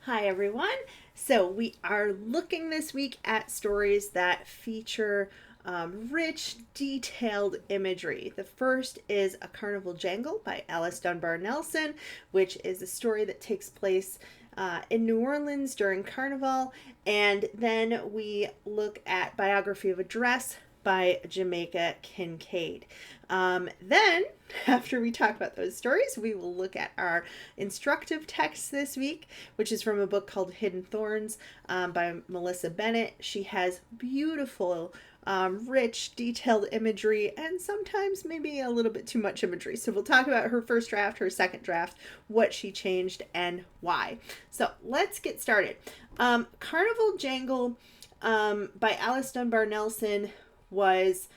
Hi, everyone. So, we are looking this week at stories that feature rich, detailed imagery. The first is A Carnival Jangle by Alice Dunbar Nelson, which is a story that takes place in New Orleans during Carnival. And then we look at Biography of a Dress by Jamaica Kincaid. Then, after we talk about those stories, we will look at our instructive text this week, which is from a book called Hidden Thorns by Melissa Bennett. She has beautiful, rich, detailed imagery, and sometimes maybe a little bit too much imagery. So we'll talk about her first draft, her second draft, what she changed, and why. So let's get started. Carnival Jangle by Alice Dunbar Nelson was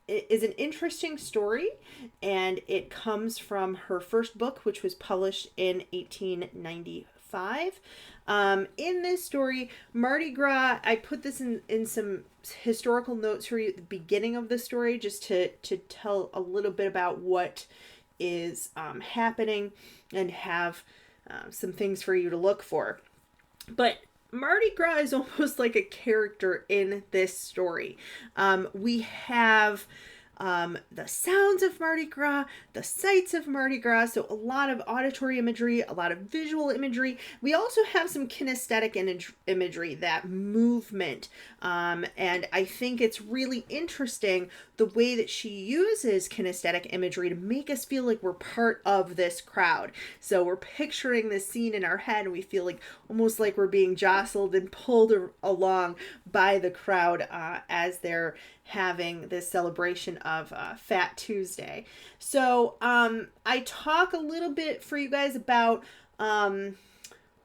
it is an interesting story, and it comes from her first book, which was published in 1895. In this story, Mardi Gras, I put this in some historical notes for you at the beginning of the story, just to tell a little bit about what is happening and have some things for you to look for. But Mardi Gras is almost like a character in this story. We have the sounds of Mardi Gras, the sights of Mardi Gras, so a lot of auditory imagery, a lot of visual imagery. We also have some kinesthetic imagery, that movement. And I think it's really interesting the way that she uses kinesthetic imagery to make us feel like we're part of this crowd. So we're picturing this scene in our head, and we feel like almost like we're being jostled and pulled along by the crowd as they're having this celebration of Fat Tuesday. So I talk a little bit for you guys about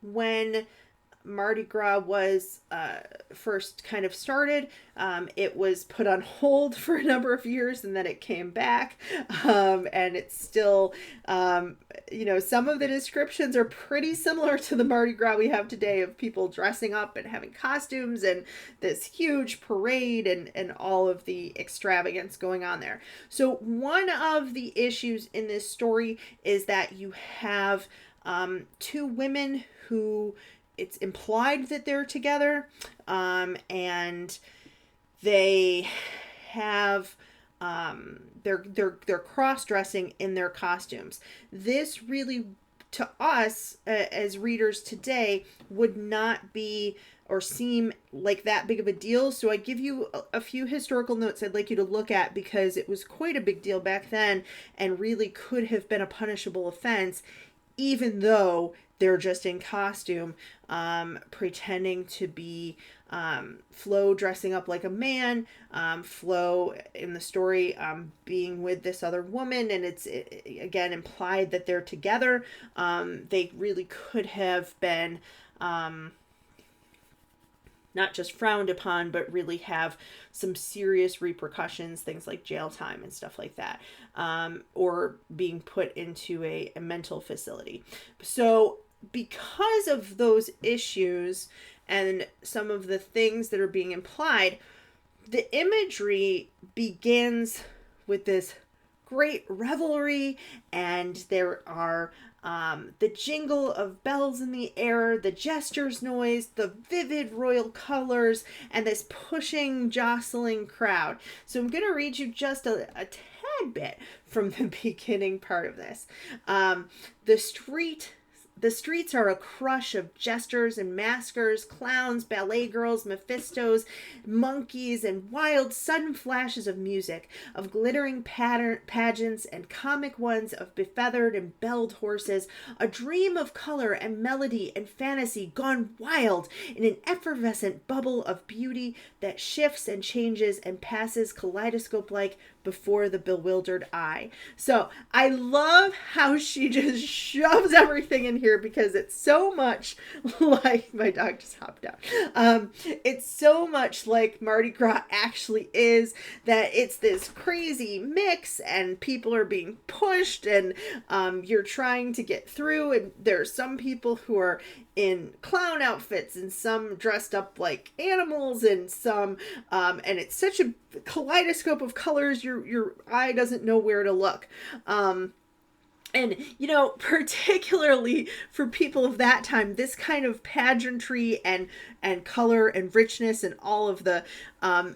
when Mardi Gras was first kind of started. It was put on hold for a number of years, and then it came back. And it's still, some of the descriptions are pretty similar to the Mardi Gras we have today, of people dressing up and having costumes and this huge parade and all of the extravagance going on there. So one of the issues in this story is that you have two women who it's implied that they're together, and they have they're cross-dressing in their costumes. This really, to us as readers today, would not be or seem like that big of a deal. So I give you a few historical notes I'd like you to look at, because it was quite a big deal back then and really could have been a punishable offense, even though they're just in costume, pretending to be Flo dressing up like a man, Flo in the story being with this other woman, and it's again implied that they're together. They really could have been not just frowned upon, but really have some serious repercussions, things like jail time and stuff like that, or being put into a mental facility. So because of those issues and some of the things that are being implied, the imagery begins with this great revelry, and there are the jingle of bells in the air, the gestures noise, the vivid royal colors, and this pushing, jostling crowd. So I'm going to read you just a tad bit from the beginning part of this. The streets are a crush of jesters and maskers, clowns, ballet girls, Mephistos, monkeys, and wild sudden flashes of music, of glittering pageants and comic ones of befeathered and belled horses, a dream of color and melody and fantasy gone wild in an effervescent bubble of beauty that shifts and changes and passes kaleidoscope-like before the bewildered eye. So I love how she just shoves everything in here, because it's so much like, my dog just hopped out. It's so much like Mardi Gras actually is, that it's this crazy mix and people are being pushed, and you're trying to get through, and there's some people who are in clown outfits and some dressed up like animals, and some and it's such a kaleidoscope of colors, your eye doesn't know where to look. And, particularly for people of that time, this kind of pageantry and color and richness and all of the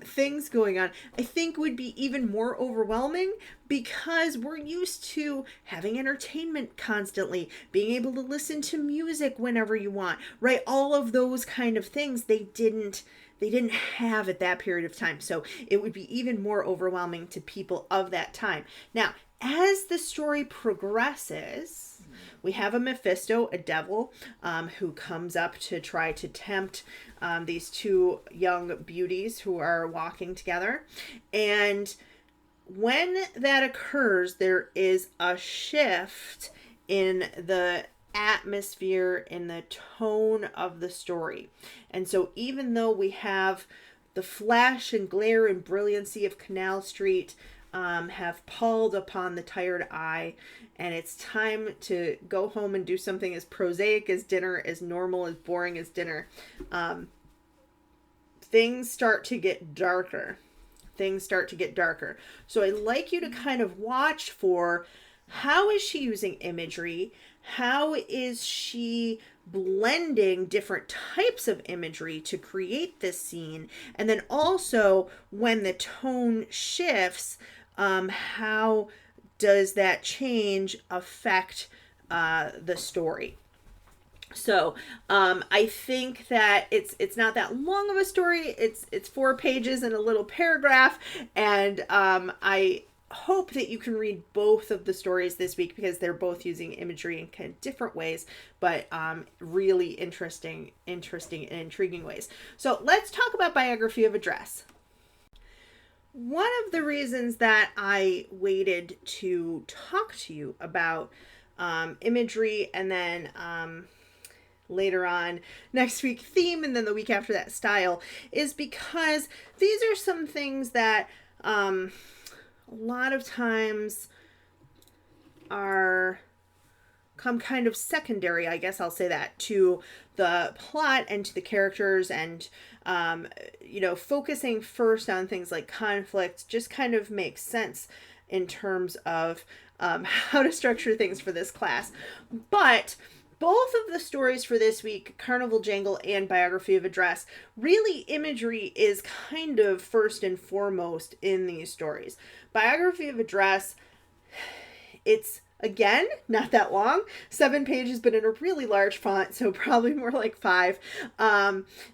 things going on, I think would be even more overwhelming, because we're used to having entertainment constantly, being able to listen to music whenever you want, right? All of those kind of things they didn't have at that period of time. So it would be even more overwhelming to people of that time. Now, as the story progresses, we have a Mephisto, a devil, who comes up to try to tempt these two young beauties who are walking together. And when that occurs, there is a shift in the atmosphere, in the tone of the story. And so even though we have the flash and glare and brilliancy of Canal Street have palled upon the tired eye, and it's time to go home and do something as prosaic as dinner, as normal, as boring as dinner, things start to get darker. So I'd like you to kind of watch for, how is she using imagery? How is she blending different types of imagery to create this scene? And then also, when the tone shifts, how does that change affect the story? So I think that it's not that long of a story. It's 4 pages and a little paragraph, and I hope that you can read both of the stories this week, because they're both using imagery in kind of different ways, but really interesting and intriguing ways. So let's talk about Biography of a Dress. One of the reasons that I waited to talk to you about imagery, and then later on next week theme, and then the week after that style, is because these are some things that a lot of times come kind of secondary, I guess I'll say that, to the plot and to the characters, and focusing first on things like conflict just kind of makes sense in terms of how to structure things for this class. But both of the stories for this week, Carnival Jangle and Biography of a Dress, really imagery is kind of first and foremost in these stories. Biography of a Dress, it's, again, not that long, 7 pages, but in a really large font, so probably more like 5.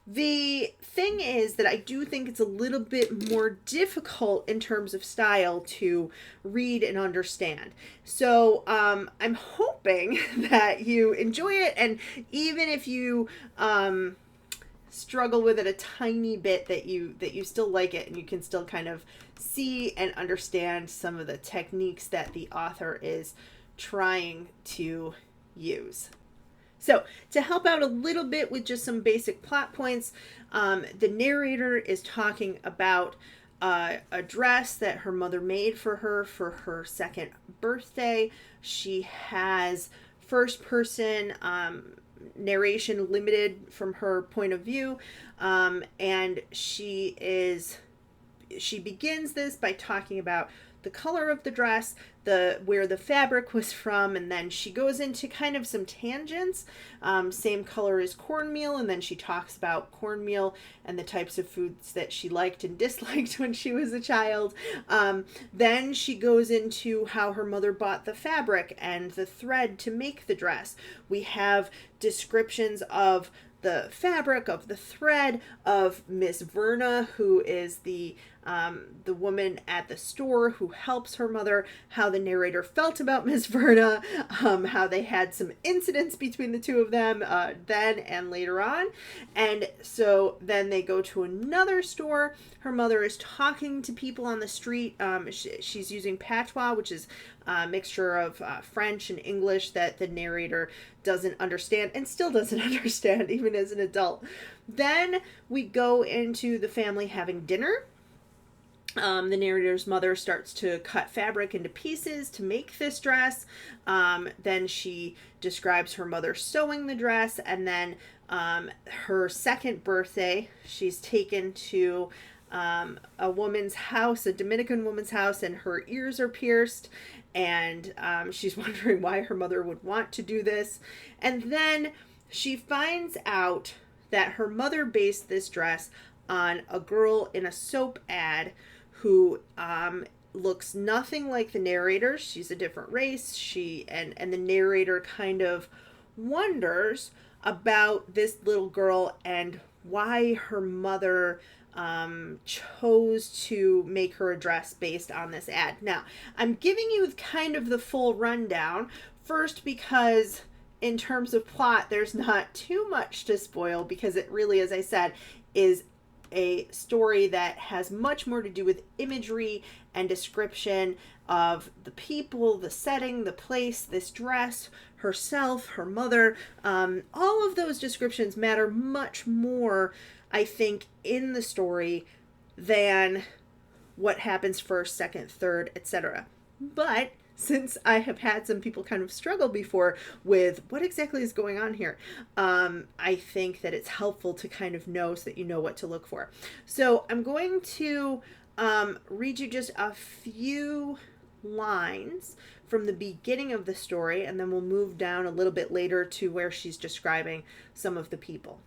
The thing is that I do think it's a little bit more difficult in terms of style to read and understand. So I'm hoping that you enjoy it, and even if you struggle with it a tiny bit, that you still like it, and you can still kind of see and understand some of the techniques that the author is trying to use. So to help out a little bit with just some basic plot points, the narrator is talking about a dress that her mother made for her 2nd birthday. She has first person narration limited from her point of view, and she begins this by talking about the color of the dress, where the fabric was from, and then she goes into kind of some tangents. Same color as cornmeal, and then she talks about cornmeal and the types of foods that she liked and disliked when she was a child. Then she goes into how her mother bought the fabric and the thread to make the dress. We have descriptions of the fabric, of the thread, of Miss Verna, who is the woman at the store who helps her mother, how the narrator felt about Miss Verna, how they had some incidents between the two of them then and later on. And so then they go to another store. Her mother is talking to people on the street. She's using patois, which is a mixture of French and English that the narrator doesn't understand, and still doesn't understand even as an adult. Then we go into the family having dinner. The narrator's mother starts to cut fabric into pieces to make this dress. Then she describes her mother sewing the dress, and then her 2nd birthday, she's taken to a woman's house, a Dominican woman's house, and her ears are pierced. And she's wondering why her mother would want to do this. And then she finds out that her mother based this dress on a girl in a soap ad who looks nothing like the narrator. She's a different race. And the narrator kind of wonders about this little girl and why her mother chose to make her a dress based on this ad. Now, I'm giving you kind of the full rundown. First, because in terms of plot, there's not too much to spoil, because it really, as I said, is a story that has much more to do with imagery and description of the people, the setting, the place, this dress, herself, her mother. All of those descriptions matter much more, I think, in the story than what happens first, second, third, etc. But since I have had some people kind of struggle before with what exactly is going on here, I think that it's helpful to kind of know so that you know what to look for. So I'm going to read you just a few lines from the beginning of the story, and then we'll move down a little bit later to where she's describing some of the people.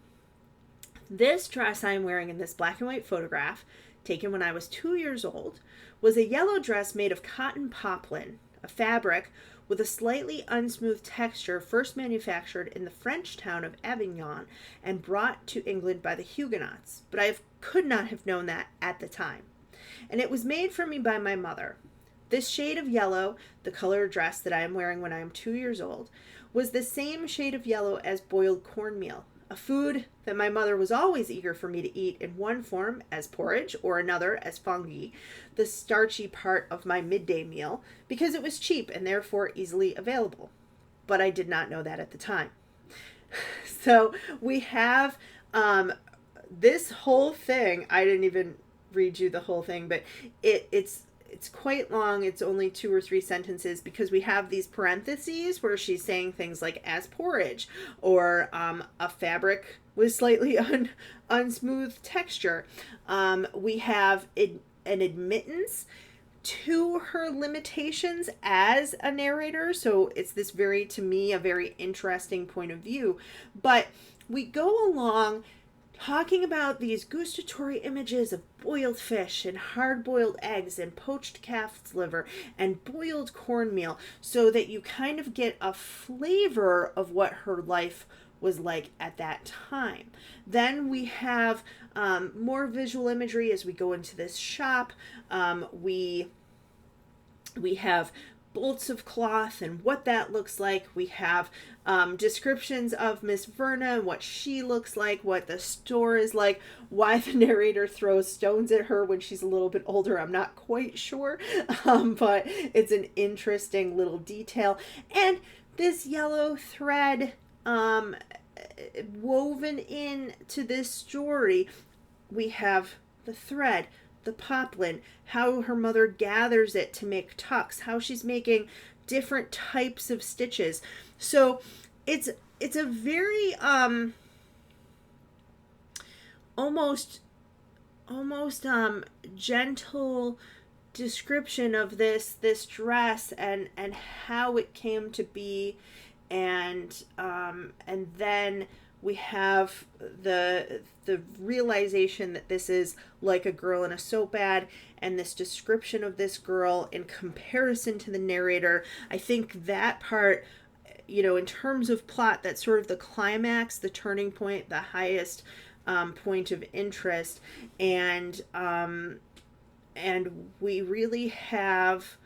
This dress I'm wearing in this black and white photograph, taken when I was 2 years old, was a yellow dress made of cotton poplin, a fabric with a slightly unsmooth texture first manufactured in the French town of Avignon and brought to England by the Huguenots, but I could not have known that at the time. And it was made for me by my mother. This shade of yellow, the color dress that I am wearing when I am 2 years old, was the same shade of yellow as boiled cornmeal, a food that my mother was always eager for me to eat in one form as porridge or another as fungi, the starchy part of my midday meal, because it was cheap and therefore easily available. But I did not know that at the time. So we have this whole thing. I didn't even read you the whole thing, but it's quite long. It's only 2 or 3 sentences, because we have these parentheses where she's saying things like as porridge, or a fabric with slightly unsmooth texture. We have an admittance to her limitations as a narrator. So it's this to me, a very interesting point of view. But we go along talking about these gustatory images of boiled fish and hard-boiled eggs and poached calf's liver and boiled cornmeal, so that you kind of get a flavor of what her life was like at that time. Then we have more visual imagery as we go into this shop. We have bolts of cloth and what that looks like. We have descriptions of Miss Verna and what she looks like, what the store is like, why the narrator throws stones at her when she's a little bit older. I'm not quite sure, but it's an interesting little detail. And this yellow thread woven into this story, we have the thread, the poplin, how her mother gathers it to make tucks, how she's making different types of stitches. So it's a very almost gentle description of this dress and how it came to be, and then we have the realization that this is like a girl in a soap ad, and this description of this girl in comparison to the narrator. I think that part, in terms of plot, that's sort of the climax, the turning point, the highest point of interest, and we really have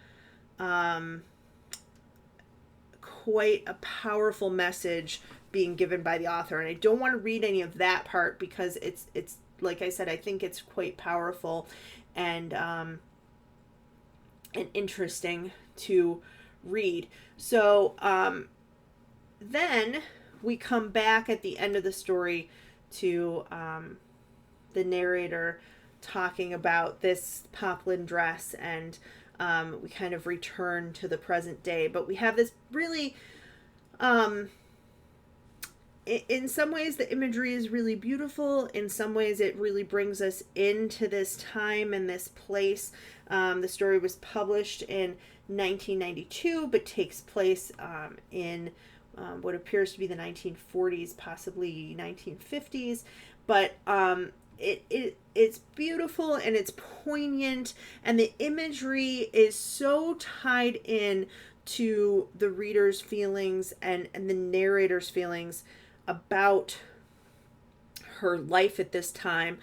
quite a powerful message being given by the author. And I don't want to read any of that part, because it's like I said, I think it's quite powerful and interesting to read. So then we come back at the end of the story to the narrator talking about this poplin dress, and we kind of return to the present day. But we have this really in some ways the imagery is really beautiful. In some ways it really brings us into this time and this place. The story was published in 1992, but takes place in what appears to be the 1940s, possibly 1950s. But it's beautiful and it's poignant, and the imagery is so tied in to the reader's feelings and the narrator's feelings about her life at this time.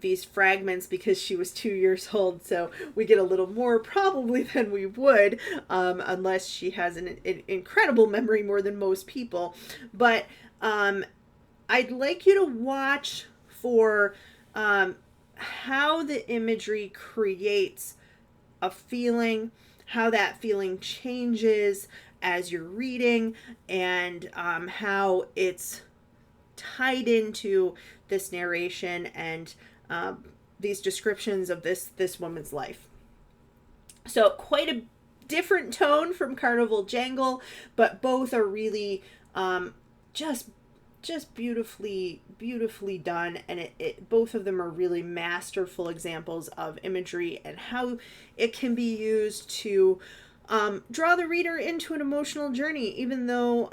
These fragments, because she was 2 years old, so we get a little more probably than we would, unless she has an incredible memory, more than most people. But I'd like you to watch for how the imagery creates a feeling, how that feeling changes as you're reading, and how it's tied into this narration and these descriptions of this woman's life. So quite a different tone from Carnival Jangle, but both are really just beautifully done, and it both of them are really masterful examples of imagery and how it can be used to draw the reader into an emotional journey, even though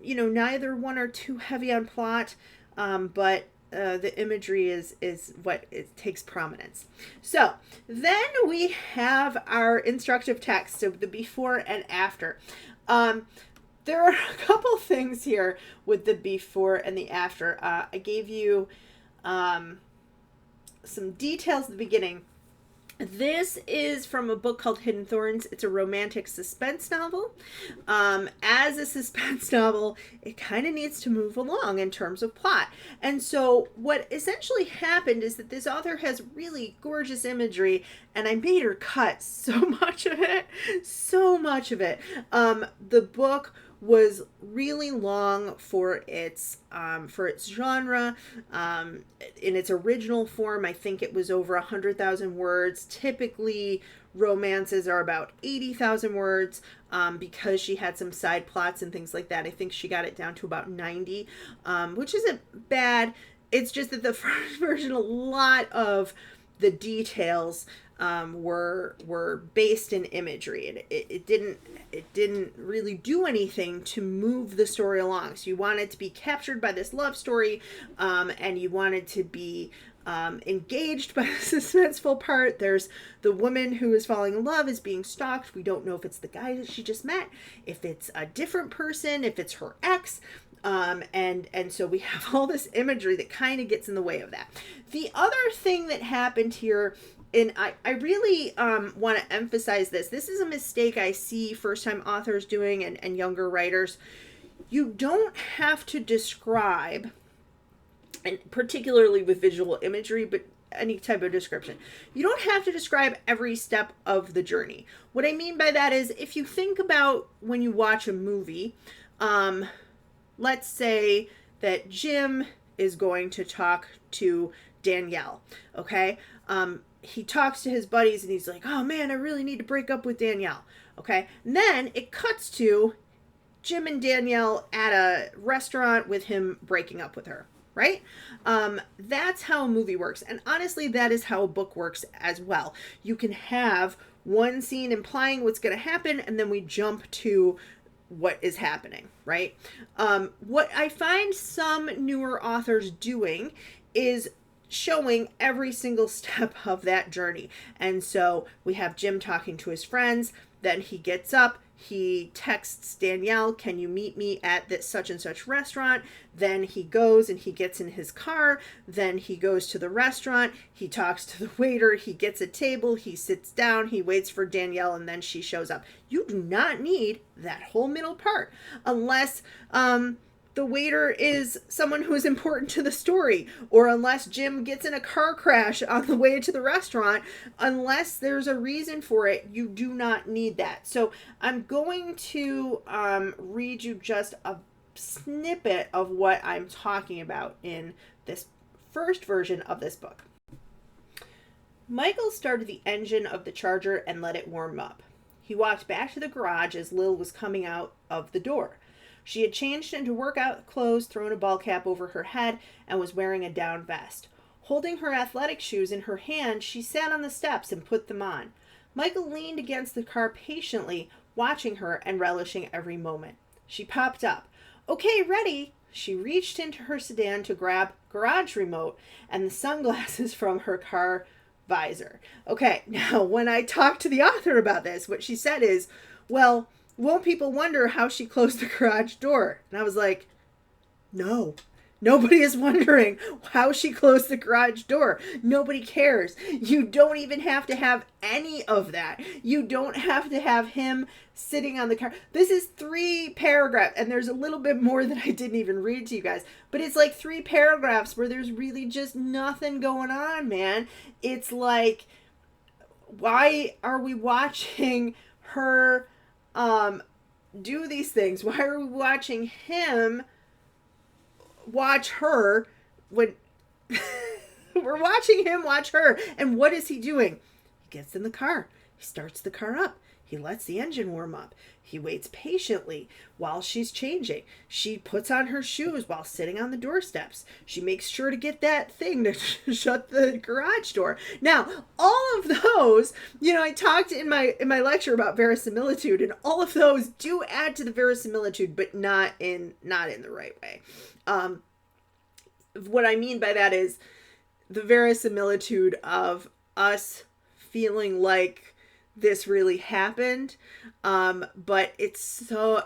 neither one are too heavy on plot, but the imagery is what it takes prominence. So then we have our instructive text, so the before and after. There are a couple things here with the before and the after. I gave you some details at the beginning. This is from a book called Hidden Thorns. It's a romantic suspense novel. As a suspense novel, it kind of needs to move along in terms of plot. And so what essentially happened is that this author has really gorgeous imagery, and I made her cut so much of it. The book was really long for its genre. In its original form, I think it was over 100,000 words. Typically, romances are about 80,000 words. Because she had some side plots and things like that, I think she got it down to about 90, which isn't bad. It's just that the first version, a lot of the details were based in imagery, and it didn't really do anything to move the story along. So you wanted to be captured by this love story, and you wanted to be engaged by the suspenseful part. There's the woman who is falling in love is being stalked. We don't know if it's the guy that she just met, if it's a different person, if it's her ex. And so we have all this imagery that kind of gets in the way of that. The other thing that happened here, and I really want to emphasize this. This is a mistake I see first-time authors doing and younger writers. You don't have to describe, and particularly with visual imagery, but any type of description, you don't have to describe every step of the journey. What I mean by that is, if you think about when you watch a movie, let's say that Jim is going to talk to Danielle, okay? He talks to his buddies and he's like, oh man, I really need to break up with Danielle, okay? And then it cuts to Jim and Danielle at a restaurant with him breaking up with her, right? That's how a movie works. And honestly, that is how a book works as well. You can have one scene implying what's going to happen, and then we jump to what is happening, right? What I find some newer authors doing is showing every single step of that journey. And so we have Jim talking to his friends, then he gets up, he texts Danielle, can you meet me at this such and such restaurant? Then he goes and he gets in his car. Then he goes to the restaurant. He talks to the waiter. He gets a table. He sits down. He waits for Danielle, and then she shows up. You do not need that whole middle part unless the waiter is someone who is important to the story, or unless Jim gets in a car crash on the way to the restaurant. Unless there's a reason for it, you do not need that. So I'm going to read you just a snippet of what I'm talking about in this first version of this book. Michael started the engine of the Charger and let it warm up. He walked back to the garage as Lil was coming out of the door. She had changed into workout clothes, thrown a ball cap over her head, and was wearing a down vest. Holding her athletic shoes in her hand, she sat on the steps and put them on. Michael leaned against the car patiently, watching her and relishing every moment. She popped up. "Okay, ready." She reached into her sedan to grab garage remote and the sunglasses from her car visor. Okay, now when I talked to the author about this, what she said is, well, won't people wonder how she closed the garage door? And I was like, no. Nobody is wondering how she closed the garage door. Nobody cares. You don't even have to have any of that. You don't have to have him sitting on the car. This is 3 paragraphs, and there's a little bit more that I didn't even read to you guys. But it's like 3 paragraphs where there's really just nothing going on, man. It's like, why are we watching her do these things? Why are we watching him watch her when we're watching him watch her? And what is he doing? He gets in the car. He starts the car up. He lets the engine warm up. He waits patiently while she's changing. She puts on her shoes while sitting on the doorsteps. She makes sure to get that thing to shut the garage door. Now, all of those, I talked in my lecture about verisimilitude, and all of those do add to the verisimilitude, but not in the right way. What I mean by that is the verisimilitude of us feeling like this really happened, but it's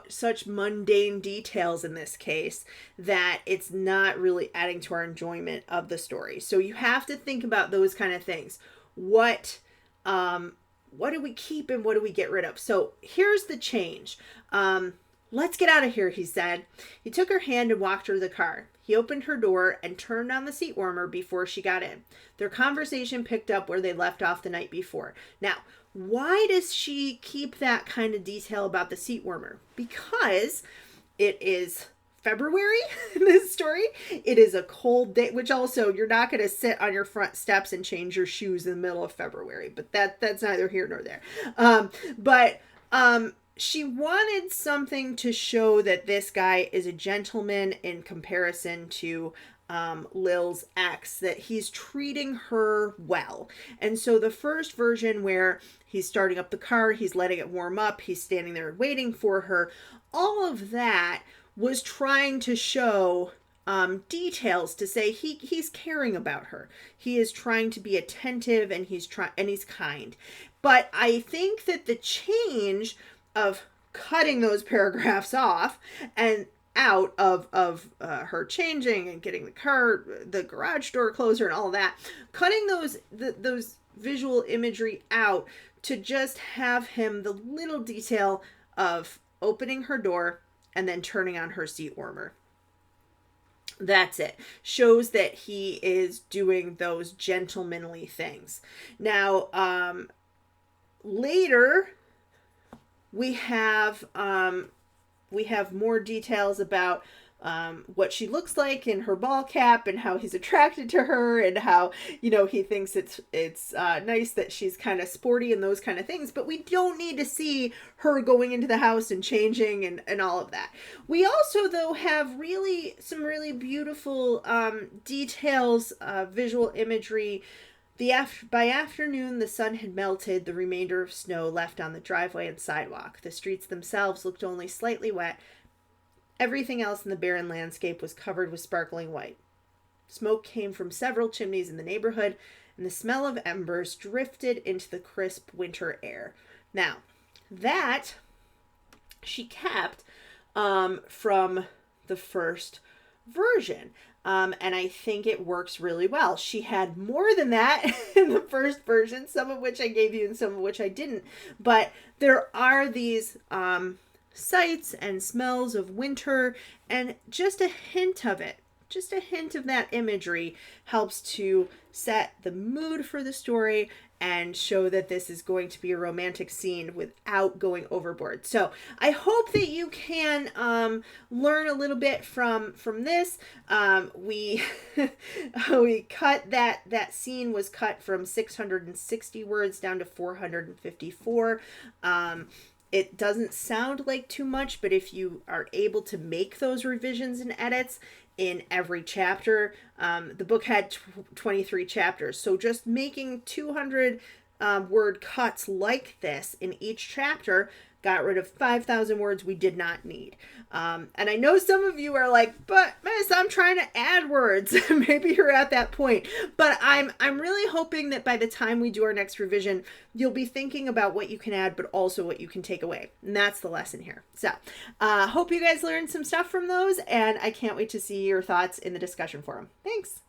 such mundane details in this case that it's not really adding to our enjoyment of the story. So you have to think about those kind of things. What do we keep and what do we get rid of? So here's the change. Let's get out of here, he said. He took her hand and walked her to the car. He opened her door and turned on the seat warmer before she got in. Their conversation picked up where they left off the night before. Now, why does she keep that kind of detail about the seat warmer? Because it is February in this story. It is a cold day, which also you're not going to sit on your front steps and change your shoes in the middle of February, but that's neither here nor there. She wanted something to show that this guy is a gentleman in comparison to Lil's ex, that he's treating her well. And so the first version where he's starting up the car, he's letting it warm up, he's standing there waiting for her, all of that was trying to show details to say he's caring about her. He is trying to be attentive, and he's kind. But I think that the change of cutting those paragraphs off and out of her changing and getting the garage door closer and all that, cutting those visual imagery out to just have him the little detail of opening her door and then turning on her seat warmer. That's it. Shows that he is doing those gentlemanly things. Now, later we have more details about what she looks like in her ball cap, and how he's attracted to her, and how he thinks it's nice that she's kind of sporty and those kind of things. But we don't need to see her going into the house and changing and all of that. We also, though, have some really beautiful details, visual imagery. By afternoon, the sun had melted the remainder of snow left on the driveway and sidewalk. The streets themselves looked only slightly wet. Everything else in the barren landscape was covered with sparkling white. Smoke came from several chimneys in the neighborhood, and the smell of embers drifted into the crisp winter air. Now, that she kept from the first version. And I think it works really well. She had more than that in the first version, some of which I gave you and some of which I didn't. But there are these sights and smells of winter, and just a hint of it. Just a hint of that imagery helps to set the mood for the story and show that this is going to be a romantic scene without going overboard. So I hope that you can learn a little bit from this. We cut that scene was cut from 660 words down to 454. It doesn't sound like too much, but if you are able to make those revisions and edits in every chapter, the book had 23 chapters. So just making 200 word cuts like this in each chapter got rid of 5,000 words we did not need. And I know some of you are like, but miss, I'm trying to add words. Maybe you're at that point. But I'm really hoping that by the time we do our next revision, you'll be thinking about what you can add, but also what you can take away. And that's the lesson here. So hope you guys learned some stuff from those, and I can't wait to see your thoughts in the discussion forum. Thanks.